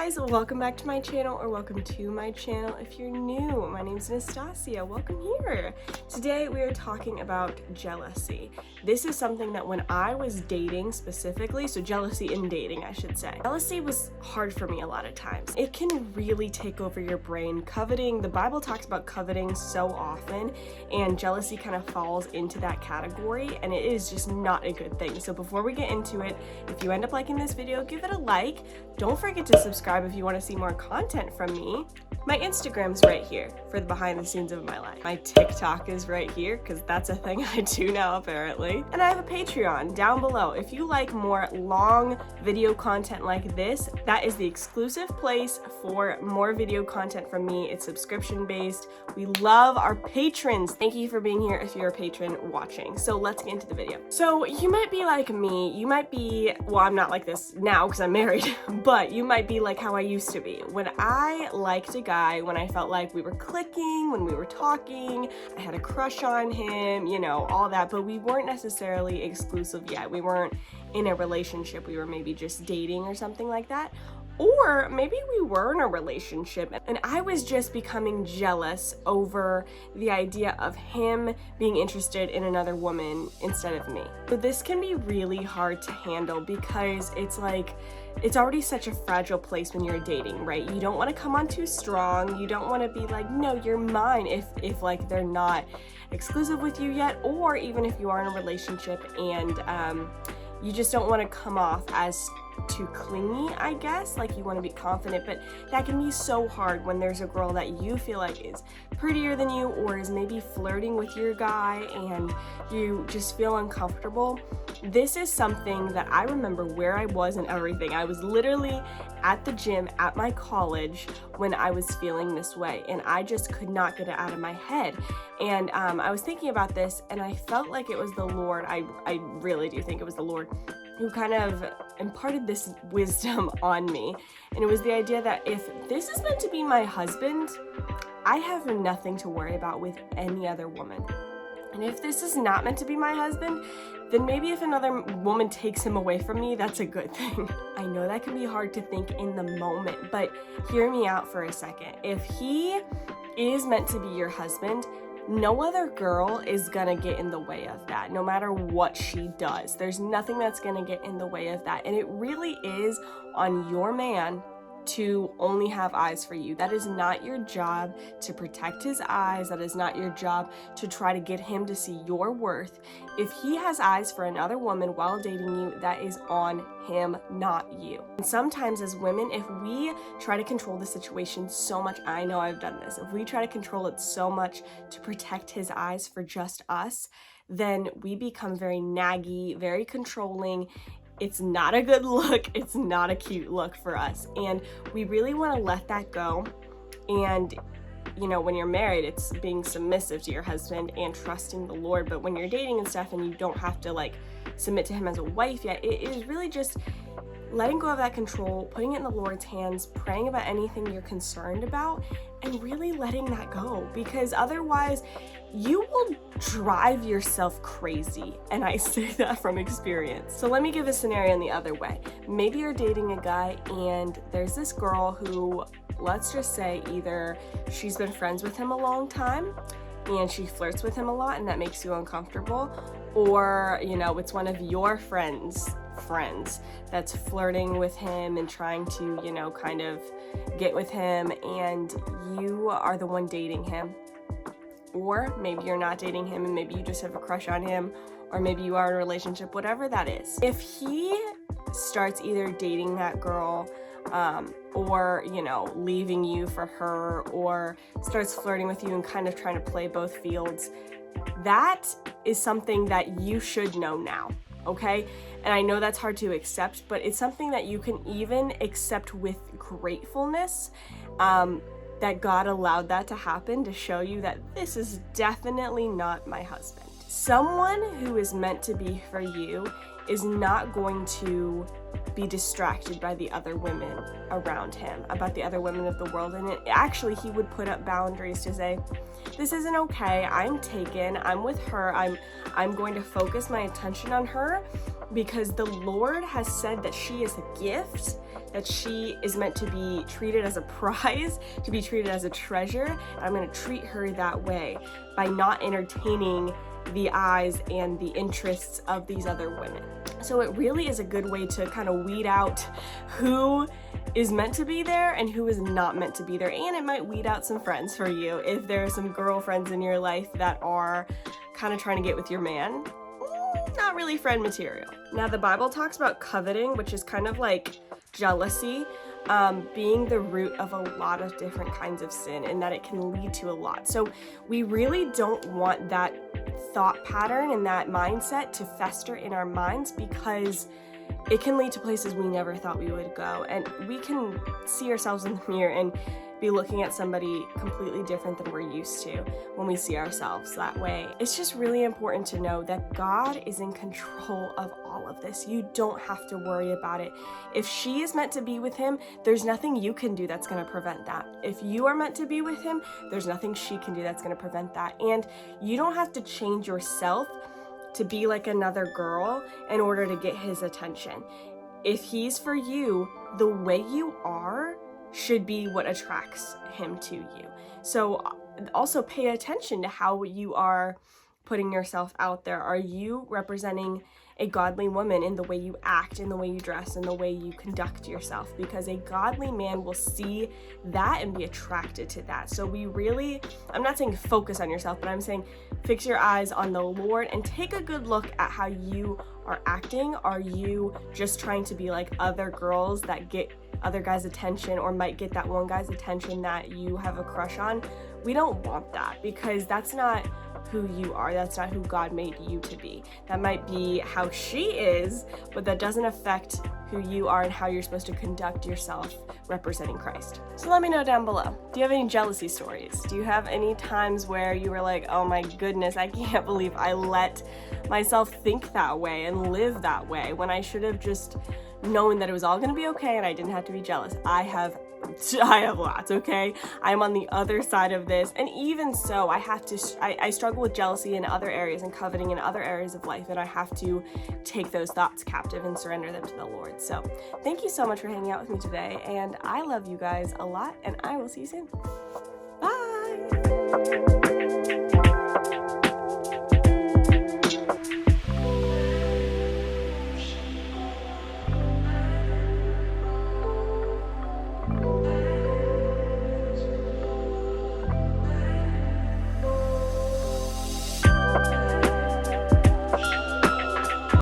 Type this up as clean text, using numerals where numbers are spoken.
guys, welcome back to my channel, or welcome to my channel if you're new. My name's Anastasia. Welcome here. Today we are talking about jealousy. This is something that when I was dating specifically, so jealousy in dating I should say, jealousy was hard for me a lot of times. It can really take over your brain. Coveting, the Bible talks about coveting so often, and jealousy kind of falls into that category, and it is just not a good thing. So before we get into it, if you end up liking this video, give it a like. Don't forget to subscribe if you want to see more content from me. My Instagram's right here for the behind the scenes of my life. My TikTok is right here because that's a thing I do now apparently. And I have a Patreon down below. If you like more long video content like this, that is the exclusive place for more video content from me. It's subscription based. We love our patrons. Thank you for being here if you're a patron watching. So let's get into the video. So you might be like me. You might be, well, I'm not like this now because I'm married, but you might be like how I used to be. When I liked a guy, when I felt like we were clicking, when we were talking, I had a crush on him, you know, all that, but we weren't necessarily exclusive yet. We weren't in a relationship. We were maybe just dating or something like that. Or maybe we were in a relationship and I was just becoming jealous over the idea of him being interested in another woman instead of me. So this can be really hard to handle because it's like, it's already such a fragile place when you're dating, right? You don't want to come on too strong. You don't want to be like, no, you're mine if like they're not exclusive with you yet, or even if you are in a relationship and you just don't want to come off as too clingy, I guess. Like you want to be confident, but that can be so hard when there's a girl that you feel like is prettier than you or is maybe flirting with your guy and you just feel uncomfortable. This is something that I remember where I was and everything. I was literally at the gym at my college when I was feeling this way and I just could not get it out of my head. And I was thinking about this and I felt like it was the Lord. I really do think it was the Lord who kind of imparted this wisdom on me. And it was the idea that if this is meant to be my husband, I have nothing to worry about with any other woman. And if this is not meant to be my husband, then maybe if another woman takes him away from me, that's a good thing. I know that can be hard to think in the moment, but hear me out for a second. If he is meant to be your husband, no other girl is gonna get in the way of that, no matter what she does. There's nothing that's gonna get in the way of that. And it really is on your man to only have eyes for you. That is not your job to protect his eyes. That is not your job to try to get him to see your worth. If he has eyes for another woman while dating you, that is on him, not you. And sometimes as women, if we try to control the situation so much, I know I've done this, if we try to control it so much to protect his eyes for just us, then we become very naggy, very controlling. It's not a good look. It's not a cute look for us. And we really want to let that go. And, you know, when you're married, it's being submissive to your husband and trusting the Lord. But when you're dating and stuff and you don't have to like submit to him as a wife yet, it is really just letting go of that control, putting it in the Lord's hands, praying about anything you're concerned about, and really letting that go, because otherwise you will drive yourself crazy. And I say that from experience. So let me give a scenario in the other way. Maybe you're dating a guy and there's this girl who, let's just say either she's been friends with him a long time and she flirts with him a lot and that makes you uncomfortable, or, you know, it's one of your friends that's flirting with him and trying to, you know, kind of get with him, and you are the one dating him. Or maybe you're not dating him and maybe you just have a crush on him, or maybe you are in a relationship, whatever that is. If he starts either dating that girl or, you know, leaving you for her, or starts flirting with you and kind of trying to play both fields, that is something that you should know now. Okay? And I know that's hard to accept, but it's something that you can even accept with gratefulness, that God allowed that to happen to show you that this is definitely not my husband. Someone who is meant to be for you is not going to be distracted by the other women around him, about the other women of the world. And actually, he would put up boundaries to say, this isn't okay, I'm taken, I'm with her, I'm going to focus my attention on her, because the Lord has said that she is a gift, that she is meant to be treated as a prize, to be treated as a treasure. And I'm going to treat her that way by not entertaining the eyes and the interests of these other women. So it really is a good way to kind of weed out who is meant to be there and who is not meant to be there. And it might weed out some friends for you if there are some girlfriends in your life that are kind of trying to get with your man. Not really friend material. Now, the Bible talks about coveting, which is kind of like jealousy, being the root of a lot of different kinds of sin, and that it can lead to a lot. So we really don't want that thought pattern and that mindset to fester in our minds, because it can lead to places we never thought we would go. And we can see ourselves in the mirror and be looking at somebody completely different than we're used to when we see ourselves that way. It's just really important to know that God is in control of all of this. You don't have to worry about it. If she is meant to be with him, there's nothing you can do that's going to prevent that. If you are meant to be with him, there's nothing she can do that's going to prevent that. And you don't have to change yourself to be like another girl in order to get his attention. If he's for you, the way you are should be what attracts him to you. So also pay attention to how you are putting yourself out there. Are you representing a godly woman in the way you act, in the way you dress, in the way you conduct yourself? Because a godly man will see that and be attracted to that. So I'm not saying focus on yourself, but I'm saying fix your eyes on the Lord and take a good look at how you are acting. Are you just trying to be like other girls that get other guys' attention, or might get that one guy's attention that you have a crush on? We don't want that, because that's not who you are. That's not who God made you to be. That might be how she is, but that doesn't affect who you are and how you're supposed to conduct yourself representing Christ. So let me know down below. Do you have any jealousy stories? Do you have any times where you were like, oh my goodness, I can't believe I let myself think that way and live that way when I should have just known that it was all going to be okay and I didn't have to be jealous? I have lots, okay? I'm on the other side of this, and even so, I struggle with jealousy in other areas and coveting in other areas of life, and I have to take those thoughts captive and surrender them to the Lord. So thank you so much for hanging out with me today, and I love you guys a lot, and I will see you soon. Bye!